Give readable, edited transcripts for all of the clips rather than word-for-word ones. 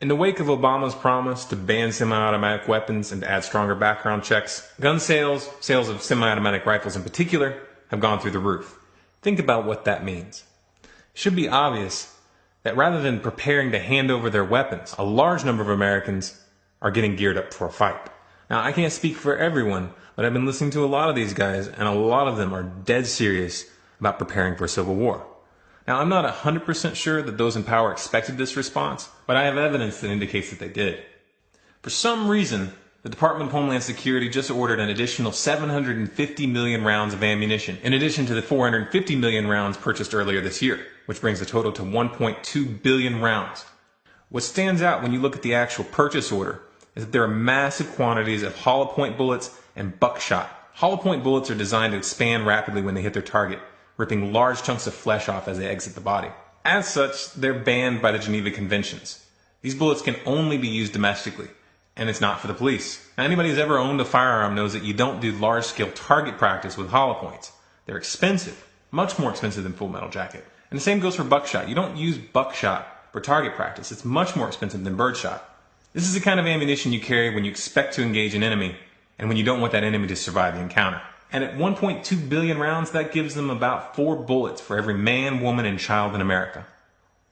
In the wake of Obama's promise to ban semi-automatic weapons and to add stronger background checks, gun sales of semi-automatic rifles in particular, have gone through the roof. Think about what that means. It should be obvious that rather than preparing to hand over their weapons, a large number of Americans are getting geared up for a fight. Now, I can't speak for everyone, but I've been listening to a lot of these guys, and a lot of them are dead serious about preparing for a civil war. Now, I'm not 100% sure that those in power expected this response, but I have evidence that indicates that they did. For some reason, the Department of Homeland Security just ordered an additional 750 million rounds of ammunition, in addition to the 450 million rounds purchased earlier this year, which brings the total to 1.2 billion rounds. What stands out when you look at the actual purchase order is that there are massive quantities of hollow point bullets and buckshot. Hollow point bullets are designed to expand rapidly when they hit their target, ripping large chunks of flesh off as they exit the body. As such, they're banned by the Geneva Conventions. These bullets can only be used domestically, and it's not for the police. Now, anybody who's ever owned a firearm knows that you don't do large-scale target practice with hollow points. They're expensive, much more expensive than Full Metal Jacket. And the same goes for buckshot. You don't use buckshot for target practice. It's much more expensive than birdshot. This is the kind of ammunition you carry when you expect to engage an enemy and when you don't want that enemy to survive the encounter. And at 1.2 billion rounds, that gives them about 4 bullets for every man, woman, and child in America.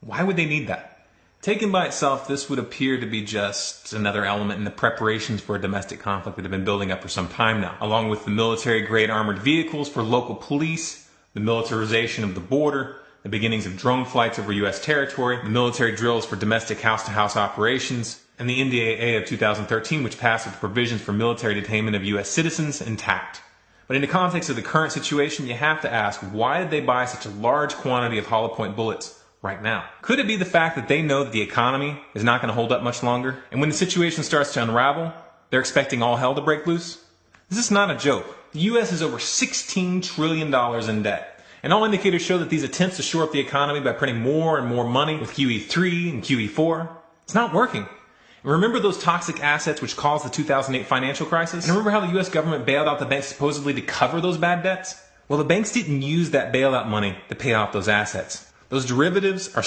Why would they need that? Taken by itself, this would appear to be just another element in the preparations for a domestic conflict that have been building up for some time now, along with the military-grade armored vehicles for local police, the militarization of the border, the beginnings of drone flights over U.S. territory, the military drills for domestic house-to-house operations, and the NDAA of 2013, which passed with provisions for military detainment of U.S. citizens intact. But in the context of the current situation, you have to ask, why did they buy such a large quantity of hollow point bullets right now? Could it be the fact that they know that the economy is not going to hold up much longer? And when the situation starts to unravel, they're expecting all hell to break loose? This is not a joke. The U.S. is over $16 trillion in debt. And all indicators show that these attempts to shore up the economy by printing more and more money with QE3 and QE4, it's not working. Remember those toxic assets which caused the 2008 financial crisis? And remember how the U.S. government bailed out the banks supposedly to cover those bad debts? Well, the banks didn't use that bailout money to pay off those assets. Those derivatives are